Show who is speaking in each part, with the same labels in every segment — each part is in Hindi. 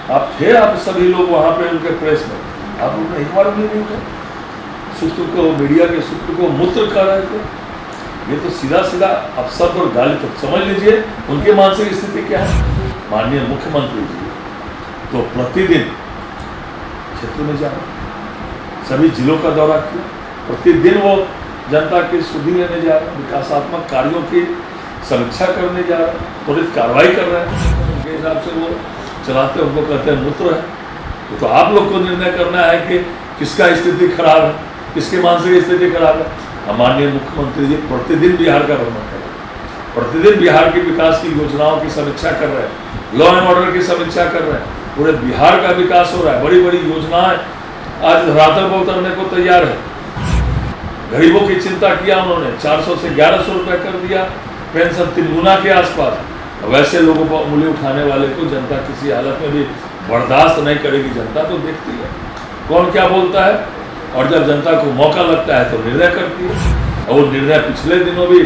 Speaker 1: आप थे, आप सभी लोग वहाँ पे उनके प्रेस में, आप उन्होंने एक बार भी नहीं उठे, सूत्र को, मीडिया के सूत्र को मूत्र कर रहे थे। ये तो सीधा सीधा अपशब्द और गाली। तो समझ लीजिए उनकी मानसिक स्थिति क्या है। माननीय मुख्यमंत्री जी तो प्रतिदिन क्षेत्र में जा रहे, सभी जिलों का दौरा किया, प्रतिदिन वो जनता की सुधि लेने जा रहे हैं, विकासात्मक कार्यों की समीक्षा करने जा रहे हैं, त्वरित कार्रवाई कर रहे हैं। उनके हिसाब से वो चलाते, उनको कहते हैं मूत्र है। तो आप लोग को निर्णय करना है कि किसका स्थिति खराब है, किसकी मानसिक स्थिति खराब है। माननीय मुख्यमंत्री जी प्रतिदिन बिहार का भ्रमण कर रहे हैं, प्रतिदिन बिहार की विकास की योजनाओं की समीक्षा कर रहे हैं, लॉ एंड ऑर्डर की समीक्षा कर रहे हैं। पूरे बिहार का विकास हो रहा है, बड़ी बड़ी योजनाएं आज धरातल पर उतरने को तैयार है। गरीबों की चिंता किया उन्होंने, 400 से 1100 रुपये कर दिया, पेंशन 3 गुना के आसपास। वैसे लोगों पर उंगली उठाने वाले को जनता किसी हालत में भी बर्दाश्त नहीं करेगी। जनता तो देखती है कौन क्या बोलता है, और जब जनता को मौका लगता है तो निर्णय करती है। और वो निर्णय पिछले दिनों भी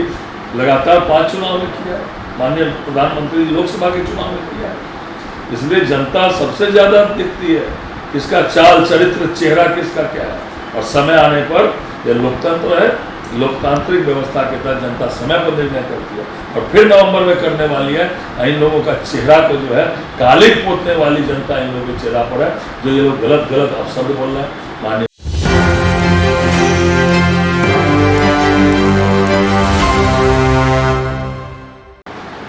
Speaker 1: लगातार 5 चुनाव में किया है, माननीय प्रधानमंत्री लोकसभा के चुनाव में किया है। इसलिए जनता सबसे ज़्यादा देखती है किसका चाल चरित्र चेहरा किसका क्या है। और समय आने पर यह लोकतंत्र है, लोकतांत्रिक व्यवस्था के तहत जनता समय पर निर्णय करती है। और फिर नवंबर में करने वाली है इन लोगों का चेहरा को जो है कालिक पोतने वाली जनता इन लोगों के चेहरा पर है, जो ये लोग गलत गलत अपशब्द बोल रहे हैं। माननीय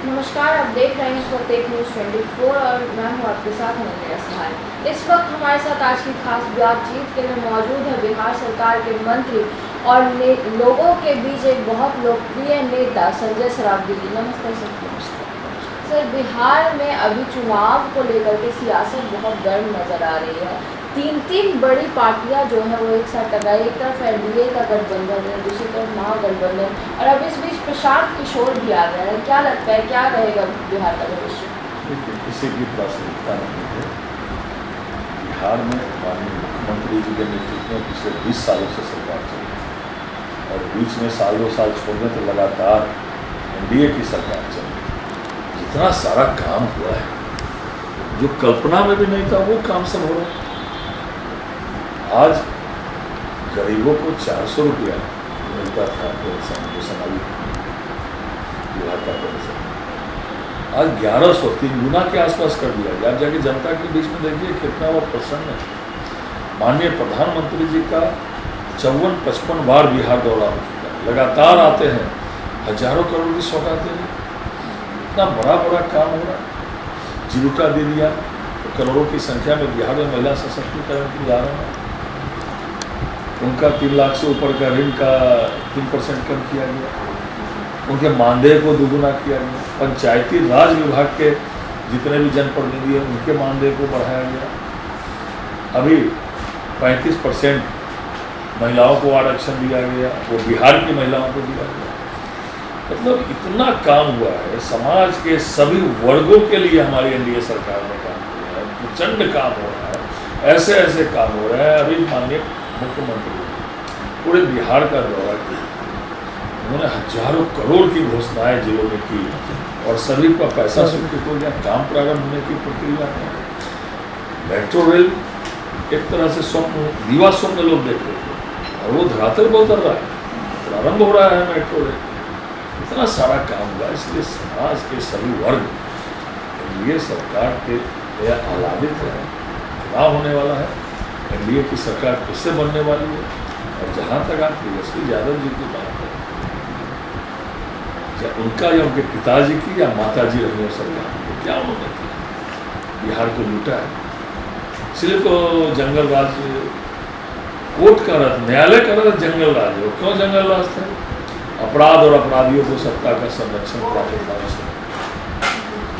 Speaker 2: नमस्कार, आप देख रहे हैं इस वक्त एक न्यूज़ 24 और मैं हूँ आपके साथ अनन्या सहाय। इस वक्त हमारे साथ आज की खास बातचीत के लिए मौजूद है बिहार सरकार के मंत्री और लोगों के बीच एक बहुत लोकप्रिय नेता संजय सरावगी जी। नमस्ते सर। सर, बिहार में अभी चुनाव को लेकर के सियासत बहुत गर्म नज़र आ रही है। 3 बड़ी पार्टियां जो है वो एक साथ टकराई, एक तरफ एनडीए का गठबंधन है, दूसरी तरफ महागठबंधन, और अब इस बीच प्रशांत किशोर भी आ गए हैं। क्या लगता है क्या रहेगा बिहार का भविष्य?
Speaker 1: किसी की प्राथमिकता नहीं है। बिहार में माननीय मुख्यमंत्री जी के नेतृत्व में पिछले 20 सालों से सरकार चल रही है, और बीच में साल 2 साल छोड़ने तो लगातार एनडीए की सरकार चल रही है। जितना सारा काम हुआ है, जो कल्पना में भी नहीं था वो काम सब हो रहा है। आज गरीबों को 400 रुपया मिलता था पेंशन, जो समाजी विभाग का पेंशन, आज 1100, 3 गुना के आसपास कर दिया गया। आप जाके जनता के बीच में देखिए कितना वो प्रसन्न है। माननीय प्रधानमंत्री जी का 54-55 बार बिहार दौरा हो चुका है, लगातार आते हैं, हजारों करोड़ की सौगातें हैं, इतना बड़ा बड़ा काम हो रहा है। जीविका दीदियाँ तो करोड़ों की संख्या में बिहार में महिला सशक्तिकरण की जा रहे हैं, उनका 3 लाख से ऊपर का ऋण का 3% कम किया गया, उनके मानदेय को दुगुना किया गया। पंचायती राज विभाग के जितने भी जनप्रतिनिधि हैं उनके मानदेय को बढ़ाया गया। अभी 35% महिलाओं को आरक्षण दिया गया, वो बिहार की महिलाओं को दिया गया। मतलब इतना काम हुआ है, समाज के सभी वर्गों के लिए हमारी एनडीए सरकार ने काम किया है, प्रचंड काम हो रहा है, ऐसे ऐसे काम हो रहे हैं। अभी माननीय मुख्यमंत्री पूरे बिहार का दौरा किया, उन्होंने हजारों करोड़ की घोषणाएं जिलों में की, और सभी का पैसा स्वीकृत हो गया, काम प्रारंभ होने की प्रक्रिया है। मेट्रो रेल एक तरह से स्वप्न, दीवा स्वप्न लोग देख रहे थे, और वो धरातल पर उतर रहा है, प्रारंभ हो रहा है मेट्रो रेल। इतना सारा काम हुआ, इसलिए समाज के सभी वर्ग एनडीए सरकार के लिए आह्लादित है। चुनाव होने वाला है, एनडीए की सरकार किससे बनने वाली है। और जहाँ तक आप तेजस्वी यादव जी की बात करें, या उनका या उनके पिताजी की या माताजी रही हो सरकार, तो क्या उन्होंने किया, बिहार को लूटा है। इसलिए तो जंगल राज, कोर्ट का राज, न्यायालय का राज जंगल राज है। क्यों जंगल राज था? अपराध और अपराधियों को सत्ता का संरक्षण प्राप्त था।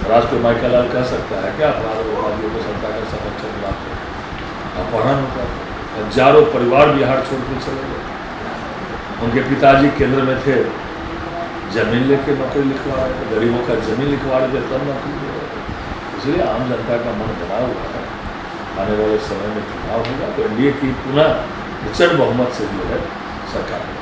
Speaker 1: राष्ट्रपति माइकल कह सकता है क्या अपराध और अपराधियों को सत्ता का संरक्षण प्राप्त है? अपहरण होता था, हजारों परिवार बिहार छोड़ के चले गए। उनके पिताजी केंद्र में थे, जमीन लेके नौकरी लिखवा रहे थे, गरीबों का जमीन लिखवा रहे थे, तब नौकरी दे रहे थे। इसलिए आम जनता का मन बना हुआ है, आने वाले समय में चुनाव होगा तो एनडीए की पुनः प्रचंड बहुमत से जो है सरकार।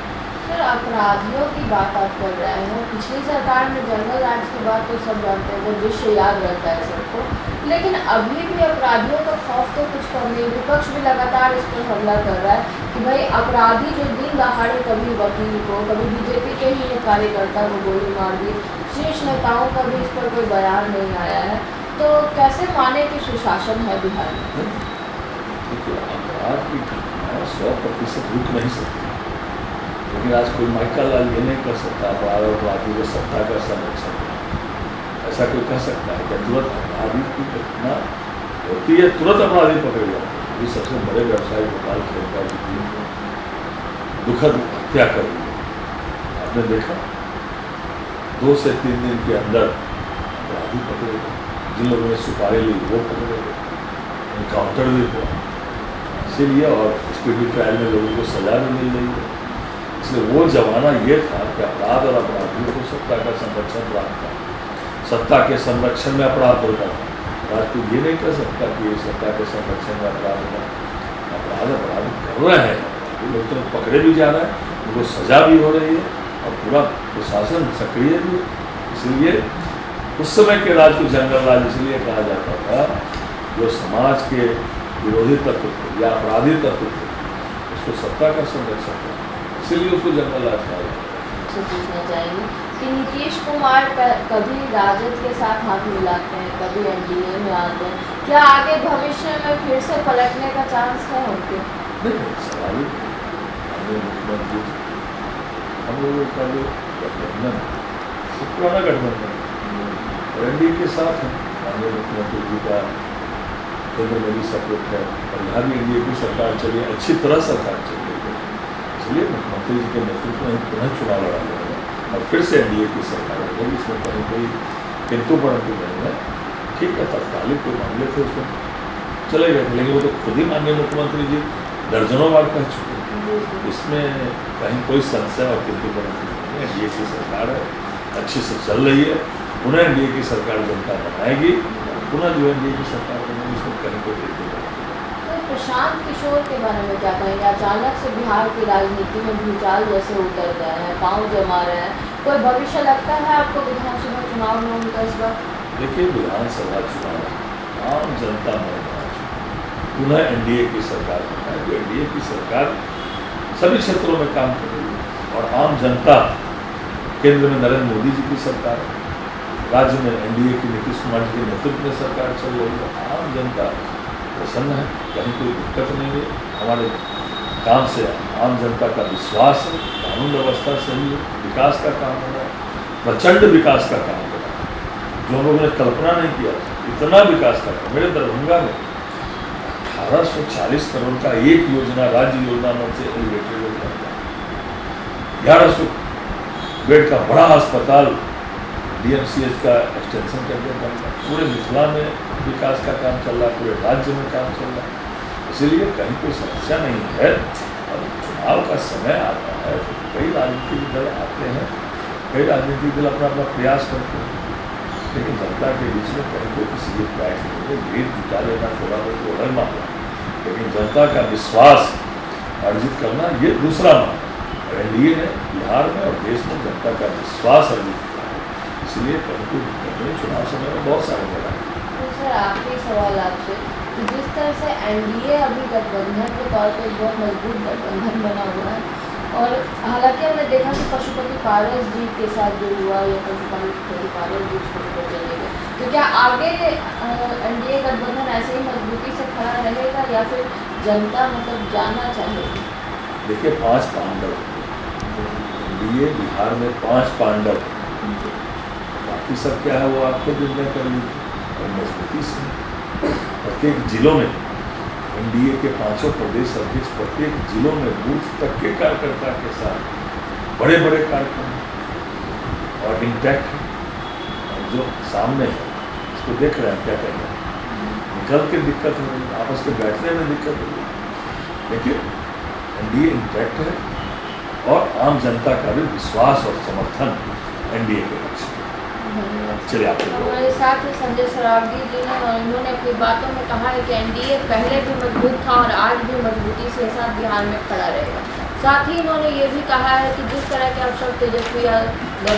Speaker 2: सर, अपराधियों की बात आप कर रहे हो, पिछली सरकार में जंगल राज की बात तो सब जानते हैं, वो दृश्य याद रहता है सबको। लेकिन अभी भी अपराधियों का खौफ तो कुछ कम नहीं। विपक्ष भी लगातार इस पर हमला कर रहा है कि भाई अपराधी जो दिन दहाड़े कभी वकील को, कभी बीजेपी के ही एक कार्यकर्ता को गोली मार दी, शीर्ष नेताओं का भी इस पर कोई बयान नहीं आया है। तो कैसे माने कि सुशासन है बिहार में?
Speaker 1: देखिए, अपराध की घटनाएं 100% रुक नहीं सकती, लेकिन आज कोई माइका लाल ये नहीं कर सकता अपराध और अपराधी को सत्ता का संरक्षण। ऐसा कोई कह सकता है कि तुरंत अपराधी की घटना होती है, तुरंत अपराधी पकड़े जाते हैं। ये सबसे बड़े व्यवसायी गोपाल खेमका की टीम ने दुखद हत्या कर दी। आपने देखा 2 से 3 दिन के अंदर अपराधी पकड़े गए, जिन लोगों ने सुपारी ली वो पकड़े गए, इनकाउंटर भी हुआ। इसीलिए और स्पीडी ट्रायल में लोगों को सजा भी मिल रही है। इसलिए वो जमाना ये था कि अपराध और अपराधियों को सत्ता का संरक्षण प्राप्त था, सत्ता के संरक्षण में अपराध होता था। आज तो ये नहीं कर सकता कि ये सत्ता के संरक्षण में अपराध होगा। अपराध कर रहे हैं, ये लोग तो पकड़े भी जा रहे हैं, उनको सजा भी हो रही है और पूरा प्रशासन सक्रिय भी है। इसलिए उस समय के राज को जंगल राज इसलिए कहा जाता था, जो समाज के विरोधी तत्व थे या अपराधी तत्व थे, उसको सत्ता का संरक्षण था, इसलिए उसको जंगल राज कहा जाता है।
Speaker 2: पूछना चाहेंगे कि नीतीश कुमार कभी राजद के साथ हाथ मिलाते हैं, कभी एनडीए में आते हैं, क्या आगे भविष्य में फिर से पलटने का चांस है उनके?
Speaker 1: नहीं, स्वाभाविक है। मुख्यमंत्री हम लोगों का जो गठबंधन है पुराना गठबंधन और एनडीए के साथ है। माननीय मुख्यमंत्री जी का केंद्र में भी सपोर्ट है और यहाँ भी एनडीए की सरकार चली, अच्छी तरह सरकार चल रही है। इसलिए मुख्यमंत्री जी के नेतृत्व में पुनः चुनाव लड़ा जाएगा और फिर से एनडीए की सरकार बनेगी। इसमें कहीं कोई किंतु परंतु नहीं है। ठीक है, तत्कालिक कोई मामले थे उसमें चले गए थे, लेकिन वो तो खुद ही माननीय मुख्यमंत्री जी दर्जनों बार कह चुके हैं। इसमें कहीं कोई संशय और किंतु परंतु नहीं है। एनडीए की सरकार है, अच्छे से चल रही है, पुनः एनडीए की सरकार जनता बनाएगी, पुनः जो एनडीए की सरकार बनेगी, इसमें कहीं कोई किंतु परंतु।
Speaker 2: प्रशांत किशोर के बारे में क्या कहेंगे? अचानक से बिहार की राजनीति में भूचाल जैसे उतर गए हैं, पांव जमा रहे हैं, कोई भविष्य लगता है आपको विधानसभा चुनाव में उनका इस बार?
Speaker 1: देखिए, विधानसभा चुनाव आम जनता में पुनः एनडीए की सरकार बनाएगी। एनडीए की सरकार सभी क्षेत्रों में काम करेगी और आम जनता, केंद्र में नरेंद्र मोदी जी की सरकार, राज्य में एनडीए की नीतीश कुमार जी के नेतृत्व में सरकार चल रही है। आम जनता प्रसन्न है, कहीं कोई दिक्कत नहीं है। हमारे काम से आम जनता का विश्वास है, कानून व्यवस्था सही है, विकास का काम हो रहा है, प्रचंड विकास का काम हो रहा है, जो हम लोगों ने कल्पना नहीं किया। इतना विकास का काम मेरे दरभंगा में 1840 करोड़ का एक योजना, राज्य योजना में से एलिवेटेड योजना, 1100 बेड का बड़ा अस्पताल, डीएमसीएच का एक्सटेंशन करके बन रहा है। पूरे मिथिला में विकास का काम चल रहा है, पूरे राज्य में काम चल रहा है। इसीलिए कहीं कोई समस्या नहीं है। और चुनाव का समय आता है तो कई राजनीतिक दल आते हैं, कई राजनीतिक दल अपना अपना प्रयास करते हैं, लेकिन जनता के बीच में कहीं कोई किसी की प्रयास नहीं है। भीड़ जुटा लेना थोड़ा बहुत तो अलग मामला, लेकिन जनता का विश्वास अर्जित करना ये दूसरा मामला। एनडीए ने बिहार में और देश में जनता का विश्वास अर्जित किया है, इसलिए कहीं कोई दिक्कत नहीं। चुनाव समय में बहुत सारे जगह है।
Speaker 2: तो सर, आखिरी सवाल आपसे कि जिस तरह से एनडीए अभी गठबंधन के तौर पर एक बहुत मजबूत गठबंधन बना हुआ है, और हालांकि हमने देखा कि पशुपति पारस जी के साथ जो हुआ, या पशुपति पारस जी छोड़ कर चले गए, तो क्या आगे एनडीए गठबंधन ऐसे ही मजबूती से खड़ा रहेगा या फिर जनता मतलब जाना चाहेगी?
Speaker 1: देखिए, 5 पांडव एनडीए बिहार में 5 पांडव, बाकी सब क्या है वो आपको निर्णय कर लीजिए। और मजबूती से प्रत्येक जिलों में एनडीए के 5 प्रदेश अध्यक्ष प्रत्येक जिलों में बूथ तक के कार्यकर्ता के साथ बड़े बड़े कार्यक्रम और इंटैक्ट है। जो सामने है उसको देख रहे हैं, क्या कहते हैं, निकल के दिक्कत हो रही है, आपस में बैठने में दिक्कत हो रही है। देखिए, एनडीए इंटैक्ट है और आम जनता का भी विश्वास और समर्थन एनडीए के पक्ष में। चलिए,
Speaker 2: हमारे साथ ही संजय सरावगी जी ने, और इन्होंने अपनी बातों में कहा है कि एनडीए पहले भी मजबूत था और आज भी मजबूती से साथ बिहार में खड़ा रहेगा। साथ ही इन्होंने ये भी कहा है कि जिस तरह के आप सब तेजस्वी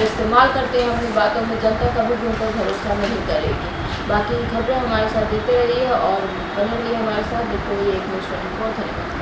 Speaker 2: इस्तेमाल करते हैं अपनी बातों में, जनता कभी भी उन पर भरोसा नहीं करेगी। बाकी खबरें हमारे साथ देखते रहिए और बने रहिए हमारे साथ। देखते रहिए एक न्यूज़ 24। धन्यवाद।